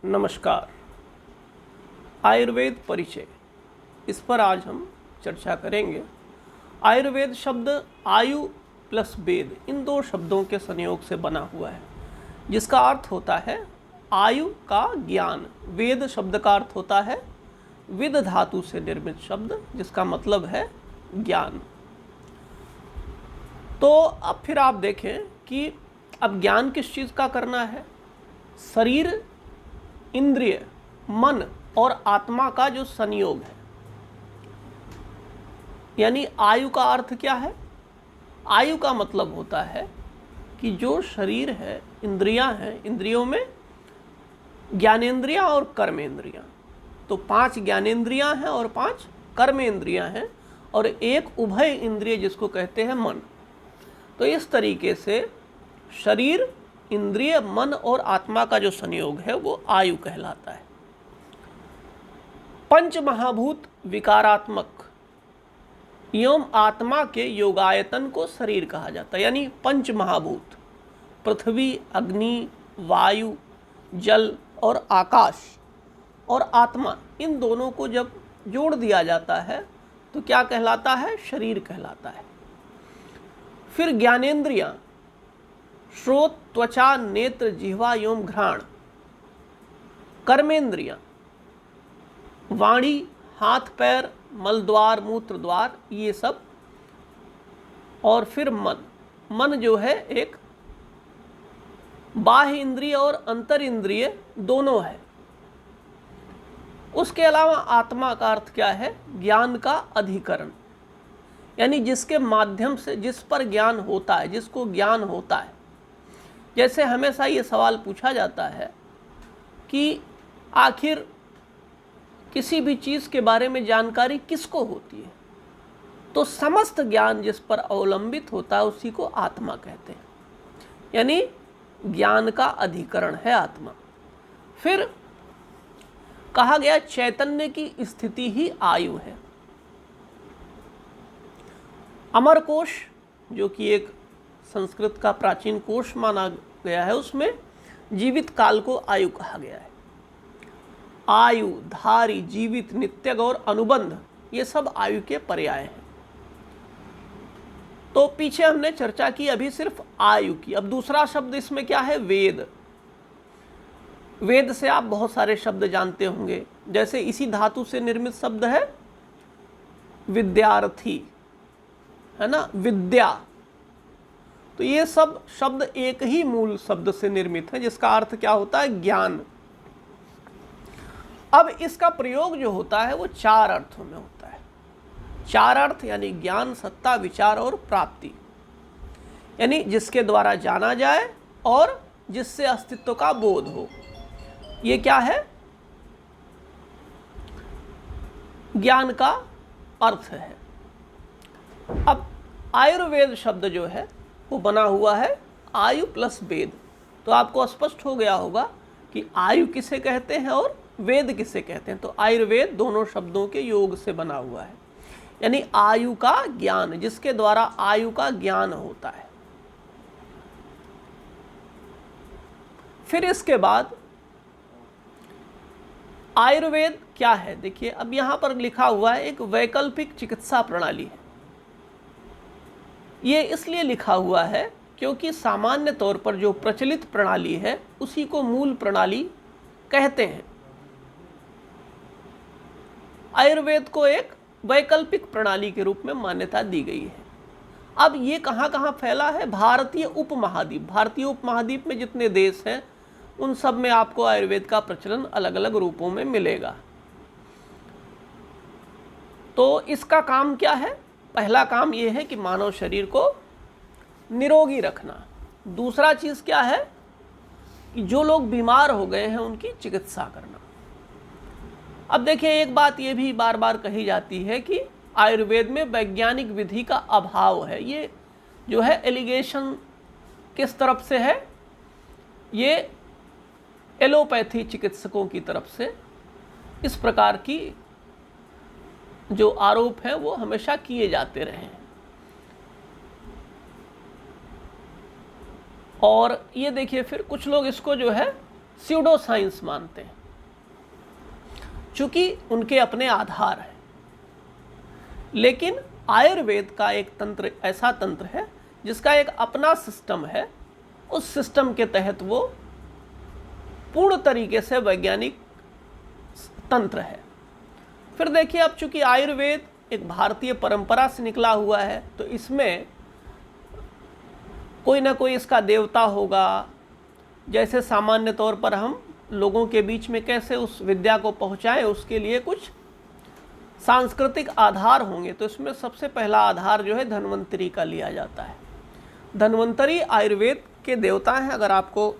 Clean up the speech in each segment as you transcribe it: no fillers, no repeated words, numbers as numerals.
नमस्कार। आयुर्वेद परिचय, इस पर आज हम चर्चा करेंगे। आयुर्वेद शब्द आयु प्लस वेद, इन दो शब्दों के संयोग से बना हुआ है, जिसका अर्थ होता है आयु का ज्ञान। वेद शब्द का अर्थ होता है विद धातु से निर्मित शब्द, जिसका मतलब है ज्ञान। तो अब फिर आप देखें कि अब ज्ञान किस चीज़ का करना है। शरीर, इंद्रिय, मन और आत्मा का जो संयोग है, यानी आयु का अर्थ क्या है। आयु का मतलब होता है कि जो शरीर है, इंद्रियां हैं, इंद्रियों में ज्ञानेंद्रियां और कर्मेंद्रियां, तो 5 ज्ञानेंद्रियां हैं और 5 कर्मेंद्रियां हैं और एक उभय इंद्रिय जिसको कहते हैं मन। तो इस तरीके से शरीर, इंद्रिय, मन और आत्मा का जो संयोग है वो आयु कहलाता है। पंच महाभूत विकारात्मक एवं आत्मा के योगायतन को शरीर कहा जाता है। यानी पंच महाभूत पृथ्वी, अग्नि, वायु, जल और आकाश और आत्मा, इन दोनों को जब जोड़ दिया जाता है तो क्या कहलाता है, शरीर कहलाता है। फिर ज्ञानेंद्रियां श्रोत, त्वचा, नेत्र, जिह्वा एवं घ्राण। कर्मेंद्रियां वाणी, हाथ पैर, मल द्वार, मूत्र द्वार, ये सब। और फिर मन जो है एक बाह्य इंद्रिय और अंतर इंद्रिय दोनों है। उसके अलावा आत्मा का अर्थ क्या है, ज्ञान का अधिकरण, यानी जिसके माध्यम से, जिस पर ज्ञान होता है, जिसको ज्ञान होता है। जैसे हमेशा ये सवाल पूछा जाता है कि आखिर किसी भी चीज़ के बारे में जानकारी किसको होती है, तो समस्त ज्ञान जिस पर अवलंबित होता है उसी को आत्मा कहते हैं, यानी ज्ञान का अधिकरण है आत्मा। फिर कहा गया चैतन्य की स्थिति ही आयु है। अमरकोश, जो कि एक संस्कृत का प्राचीन कोश माना गया है, उसमें जीवित काल को आयु कहा गया है। आयु, धारी, जीवित, नित्यग और अनुबंध, ये सब आयु के पर्याय हैं। तो पीछे हमने चर्चा की अभी सिर्फ आयु की। अब दूसरा शब्द इसमें क्या है, वेद। वेद से आप बहुत सारे शब्द जानते होंगे, जैसे इसी धातु से निर्मित शब्द है विद्यार्थी, है ना, विद्या। तो ये सब शब्द एक ही मूल शब्द से निर्मित है, जिसका अर्थ क्या होता है, ज्ञान। अब इसका प्रयोग जो होता है वो 4 अर्थों में होता है। 4 अर्थ यानी ज्ञान, सत्ता, विचार और प्राप्ति, यानी जिसके द्वारा जाना जाए और जिससे अस्तित्व का बोध हो। ये क्या है, ज्ञान का अर्थ है। अब आयुर्वेद शब्द जो है वो बना हुआ है आयु प्लस वेद। तो आपको स्पष्ट हो गया होगा कि आयु किसे कहते हैं और वेद किसे कहते हैं। तो आयुर्वेद दोनों शब्दों के योग से बना हुआ है, यानी आयु का ज्ञान, जिसके द्वारा आयु का ज्ञान होता है। फिर इसके बाद आयुर्वेद क्या है, देखिए अब यहां पर लिखा हुआ है एक वैकल्पिक चिकित्सा प्रणाली है। ये इसलिए लिखा हुआ है क्योंकि सामान्य तौर पर जो प्रचलित प्रणाली है उसी को मूल प्रणाली कहते हैं। आयुर्वेद को एक वैकल्पिक प्रणाली के रूप में मान्यता दी गई है। अब ये कहाँ कहाँ फैला है, भारतीय उपमहाद्वीप। भारतीय उपमहाद्वीप में जितने देश हैं उन सब में आपको आयुर्वेद का प्रचलन अलग अलग रूपों में मिलेगा। तो इसका काम क्या है, पहला काम यह है कि मानव शरीर को निरोगी रखना। दूसरा चीज़ क्या है कि जो लोग बीमार हो गए हैं उनकी चिकित्सा करना। अब देखिए एक बात ये भी बार बार कही जाती है कि आयुर्वेद में वैज्ञानिक विधि का अभाव है। ये जो है एलिगेशन किस तरफ से है, ये एलोपैथी चिकित्सकों की तरफ से इस प्रकार की जो आरोप हैं वो हमेशा किए जाते रहे हैं। और ये देखिए फिर कुछ लोग इसको जो है स्यूडो साइंस मानते हैं। चूंकि उनके अपने आधार हैं। लेकिन आयुर्वेद का एक तंत्र ऐसा तंत्र है जिसका एक अपना सिस्टम है, उस सिस्टम के तहत वो पूर्ण तरीके से वैज्ञानिक तंत्र है। फिर देखिए, अब चूंकि आयुर्वेद एक भारतीय परंपरा से निकला हुआ है, तो इसमें कोई ना कोई इसका देवता होगा। जैसे सामान्य तौर पर हम लोगों के बीच में कैसे उस विद्या को पहुंचाएं, उसके लिए कुछ सांस्कृतिक आधार होंगे। तो इसमें सबसे पहला आधार जो है धन्वंतरी का लिया जाता है। धन्वंतरी आयुर्वेद के देवता हैं। अगर आपको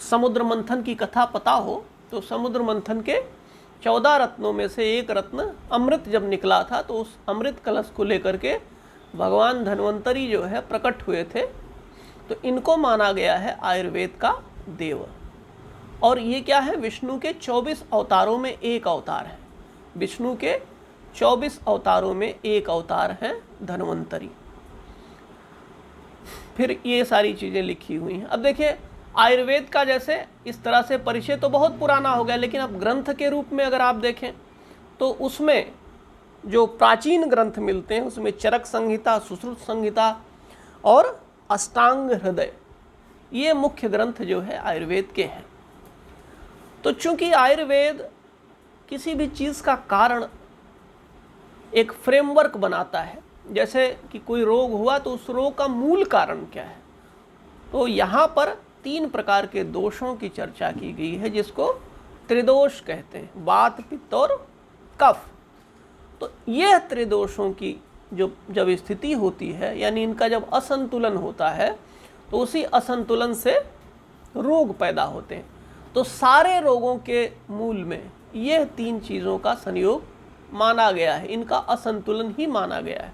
समुद्र मंथन की कथा पता हो तो समुद्र मंथन के 14 रत्नों में से एक रत्न अमृत जब निकला था, तो उस अमृत कलश को लेकर के भगवान धन्वंतरी जो है प्रकट हुए थे। तो इनको माना गया है आयुर्वेद का देव। और ये क्या है, विष्णु के 24 अवतारों में एक अवतार है। विष्णु के 24 अवतारों में एक अवतार हैं धन्वंतरी। फिर ये सारी चीज़ें लिखी हुई हैं। अब देखिए, आयुर्वेद का जैसे इस तरह से परिचय तो बहुत पुराना हो गया, लेकिन अब ग्रंथ के रूप में अगर आप देखें तो उसमें जो प्राचीन ग्रंथ मिलते हैं उसमें चरक संहिता, सुश्रुत संहिता और अष्टांग हृदय, ये मुख्य ग्रंथ जो है आयुर्वेद के हैं। तो चूंकि आयुर्वेद किसी भी चीज़ का कारण एक फ्रेमवर्क बनाता है, जैसे कि कोई रोग हुआ तो उस रोग का मूल कारण क्या है, तो यहाँ पर 3 प्रकार के दोषों की चर्चा की गई है, जिसको त्रिदोष कहते हैं, वात, पित्त और कफ। तो यह त्रिदोषों की जब स्थिति होती है, यानी इनका जब असंतुलन होता है, तो उसी असंतुलन से रोग पैदा होते हैं। तो सारे रोगों के मूल में यह 3 चीज़ों का संयोग माना गया है, इनका असंतुलन ही माना गया है।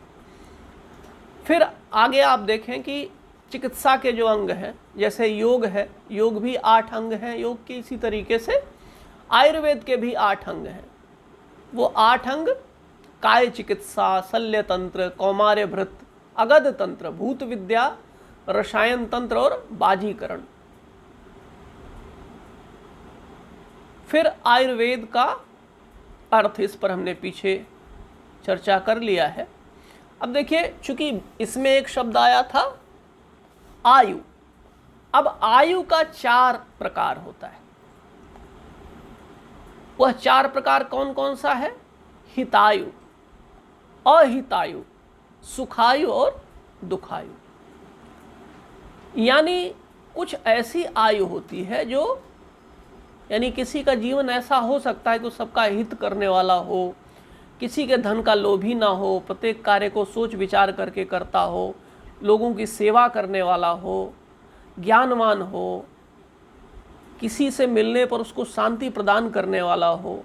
फिर आगे आप देखें कि चिकित्सा के जो अंग हैं, जैसे योग है, योग भी 8 अंग हैं योग के, इसी तरीके से आयुर्वेद के भी 8 अंग हैं। वो 8 अंग काय चिकित्सा, शल्य तंत्र, कौमार्य भृत, अगध तंत्र, भूत विद्या, रसायन तंत्र और बाजीकरण। फिर आयुर्वेद का अर्थ, इस पर हमने पीछे चर्चा कर लिया है। अब देखिए, चूंकि इसमें एक शब्द आया था आयु, अब आयु का 4 प्रकार होता है। वह 4 प्रकार कौन कौन सा है? हितायु, अहितायु, सुखायु और दुखायु। यानी कुछ ऐसी आयु होती है जो, यानी किसी का जीवन ऐसा हो सकता है कि सबका हित करने वाला हो, किसी के धन का लोभी ना हो, प्रत्येक कार्य को सोच विचार करके करता हो, लोगों की सेवा करने वाला हो, ज्ञानवान हो, किसी से मिलने पर उसको शांति प्रदान करने वाला हो।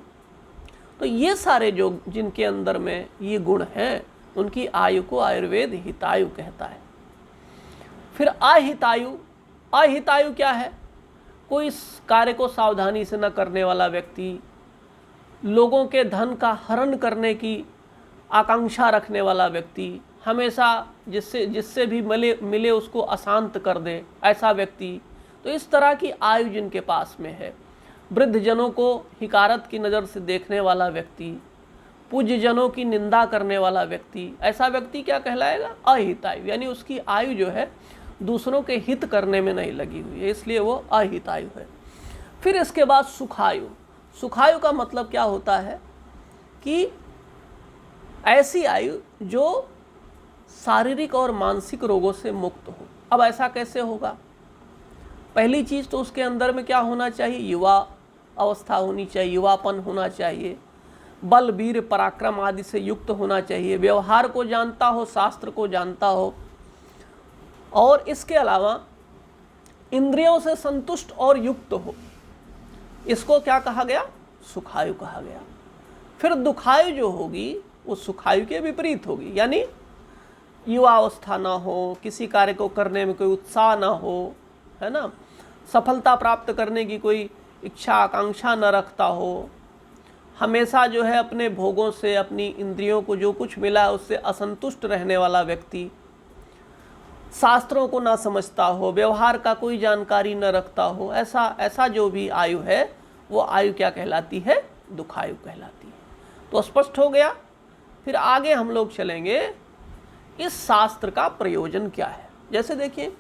तो ये सारे जो जिनके अंदर में ये गुण हैं, उनकी आयु को आयुर्वेद हितायु कहता है। फिर अहितायु, अहितायु क्या है? कोई इस कार्य को सावधानी से न करने वाला व्यक्ति, लोगों के धन का हरण करने की आकांक्षा रखने वाला व्यक्ति, हमेशा जिससे भी मिले उसको अशांत कर दे, ऐसा व्यक्ति। तो इस तरह की आयु जिनके पास में है, वृद्धजनों को हिकारत की नज़र से देखने वाला व्यक्ति, पूज्यजनों की निंदा करने वाला व्यक्ति, ऐसा व्यक्ति क्या कहलाएगा? अहितायु। यानी उसकी आयु जो है दूसरों के हित करने में नहीं लगी हुई है, इसलिए वो अहितायु है। फिर इसके बाद सुखायु। सुखायु का मतलब क्या होता है कि ऐसी आयु जो शारीरिक और मानसिक रोगों से मुक्त हो। अब ऐसा कैसे होगा? पहली चीज़ तो उसके अंदर में क्या होना चाहिए? युवा अवस्था होनी चाहिए, युवापन होना चाहिए, बल, वीर, पराक्रम आदि से युक्त होना चाहिए, व्यवहार को जानता हो, शास्त्र को जानता हो, और इसके अलावा इंद्रियों से संतुष्ट और युक्त हो। इसको क्या कहा गया? सुखायु कहा गया। फिर दुखायु जो होगी वो सुखायु के विपरीत होगी, यानी युवावस्था ना हो, किसी कार्य को करने में कोई उत्साह ना हो, है ना, सफलता प्राप्त करने की कोई इच्छा आकांक्षा न रखता हो, हमेशा जो है अपने भोगों से, अपनी इंद्रियों को जो कुछ मिला है उससे असंतुष्ट रहने वाला व्यक्ति, शास्त्रों को ना समझता हो, व्यवहार का कोई जानकारी न रखता हो, ऐसा जो भी आयु है वो आयु क्या कहलाती है? दुखायु कहलाती है। तो स्पष्ट हो गया। फिर आगे हम लोग चलेंगे, इस शास्त्र का प्रयोजन क्या है। जैसे देखिए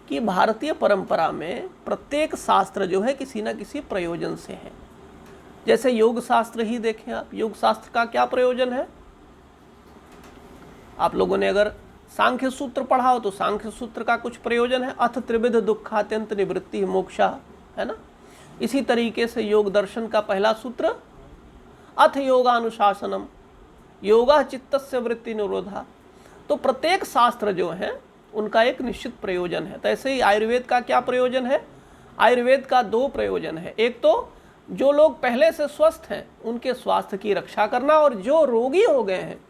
कि भारतीय परंपरा में प्रत्येक शास्त्र जो है किसी न किसी प्रयोजन से है। जैसे योग शास्त्र ही देखें आप, योग शास्त्र का क्या प्रयोजन है? आप लोगों ने अगर सांख्य सूत्र पढ़ा हो तो सांख्य सूत्र का कुछ प्रयोजन है, अथ त्रिविध दुखात्यंत निवृत्ति मोक्षा, है ना। इसी तरीके से योग दर्शन का पहला सूत्र अथ योगानुशासनम योगा चित्तस्य वृत्ति निरोधा। तो प्रत्येक शास्त्र जो है उनका एक निश्चित प्रयोजन है। तो ऐसे ही आयुर्वेद का क्या प्रयोजन है? आयुर्वेद का दो प्रयोजन है। एक तो जो लोग पहले से स्वस्थ हैं उनके स्वास्थ्य की रक्षा करना, और जो रोगी हो गए हैं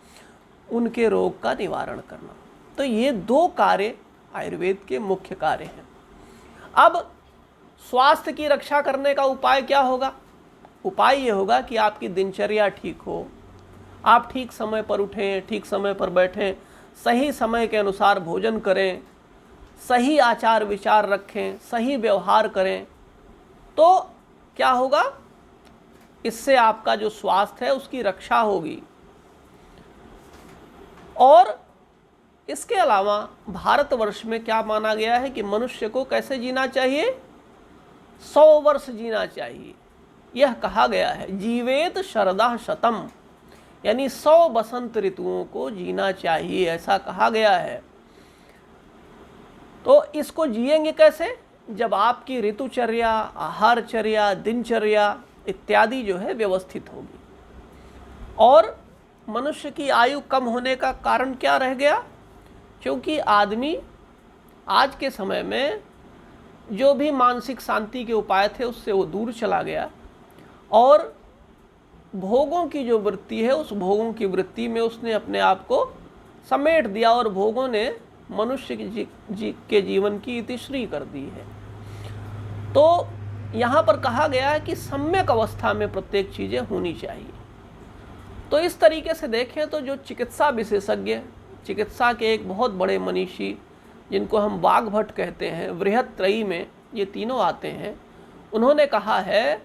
उनके रोग का निवारण करना। तो ये दो कार्य आयुर्वेद के मुख्य कार्य हैं। अब स्वास्थ्य की रक्षा करने का उपाय क्या होगा? उपाय ये होगा कि आपकी दिनचर्या ठीक हो, आप ठीक समय पर उठें, ठीक समय पर बैठें, सही समय के अनुसार भोजन करें, सही आचार विचार रखें, सही व्यवहार करें। तो क्या होगा? इससे आपका जो स्वास्थ्य है उसकी रक्षा होगी। और इसके अलावा भारतवर्ष में क्या माना गया है कि मनुष्य को कैसे जीना चाहिए? 100 वर्ष जीना चाहिए। यह कहा गया है जीवेत शरदः शतम, यानी 100 बसंत ऋतुओं को जीना चाहिए, ऐसा कहा गया है। तो इसको जिएंगे कैसे? जब आपकी ऋतुचर्या, आहारचर्या, दिनचर्या इत्यादि जो है व्यवस्थित होगी। और मनुष्य की आयु कम होने का कारण क्या रह गया? क्योंकि आदमी आज के समय में जो भी मानसिक शांति के उपाय थे उससे वो दूर चला गया, और भोगों की जो वृत्ति है उस भोगों की वृत्ति में उसने अपने आप को समेट दिया, और भोगों ने मनुष्य के जीवन की इतिश्री कर दी है। तो यहाँ पर कहा गया है कि सम्यक अवस्था में प्रत्येक चीज़ें होनी चाहिए। तो इस तरीके से देखें तो जो चिकित्सा विशेषज्ञ, चिकित्सा के एक बहुत बड़े मनीषी जिनको हम वाग्भट कहते हैं, बृहत्त्रयी में ये तीनों आते हैं, उन्होंने कहा है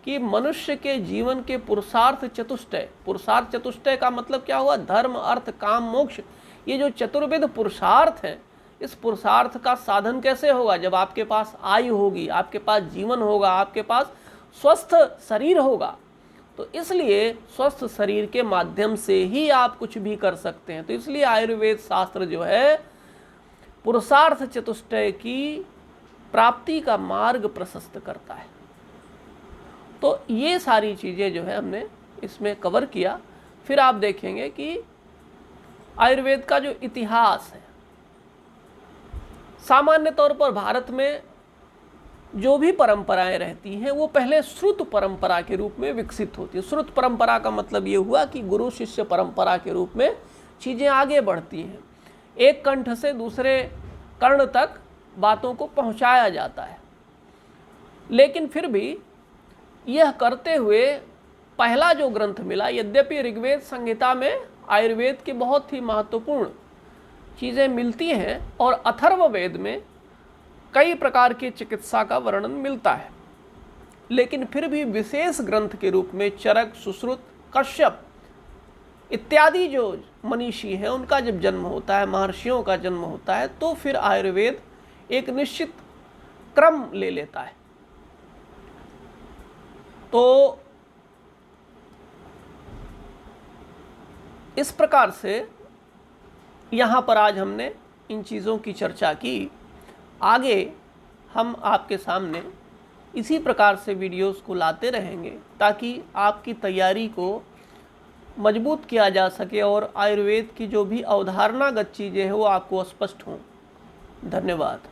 कि मनुष्य के जीवन के पुरुषार्थ चतुष्टय, पुरुषार्थ चतुष्टय का मतलब क्या हुआ? धर्म, अर्थ, काम, मोक्ष। ये जो चतुर्विध पुरुषार्थ हैं, इस पुरुषार्थ का साधन कैसे होगा? जब आपके पास आयु होगी, आपके पास जीवन होगा, आपके पास स्वस्थ शरीर होगा। तो इसलिए स्वस्थ शरीर के माध्यम से ही आप कुछ भी कर सकते हैं। तो इसलिए आयुर्वेद शास्त्र जो है पुरुषार्थ चतुष्टय की प्राप्ति का मार्ग प्रशस्त करता है। तो ये सारी चीज़ें जो है हमने इसमें कवर किया। फिर आप देखेंगे कि आयुर्वेद का जो इतिहास है, सामान्य तौर पर भारत में जो भी परंपराएं रहती हैं वो पहले श्रुत परंपरा के रूप में विकसित होती है। श्रुत परंपरा का मतलब ये हुआ कि गुरु शिष्य परंपरा के रूप में चीज़ें आगे बढ़ती हैं, एक कंठ से दूसरे कर्ण तक बातों को पहुंचाया जाता है। लेकिन फिर भी यह करते हुए पहला जो ग्रंथ मिला, यद्यपि ऋग्वेद संहिता में आयुर्वेद की बहुत ही महत्वपूर्ण चीज़ें मिलती हैं और अथर्ववेद में कई प्रकार की चिकित्सा का वर्णन मिलता है, लेकिन फिर भी विशेष ग्रंथ के रूप में चरक, सुश्रुत, कश्यप इत्यादि जो मनीषी हैं उनका जब जन्म होता है, महर्षियों का जन्म होता है, तो फिर आयुर्वेद एक निश्चित क्रम ले लेता है। तो इस प्रकार से यहाँ पर आज हमने इन चीज़ों की चर्चा की। आगे हम आपके सामने इसी प्रकार से वीडियोस को लाते रहेंगे ताकि आपकी तैयारी को मजबूत किया जा सके और आयुर्वेद की जो भी अवधारणागत चीज़ें हैं वो आपको स्पष्ट हों। धन्यवाद।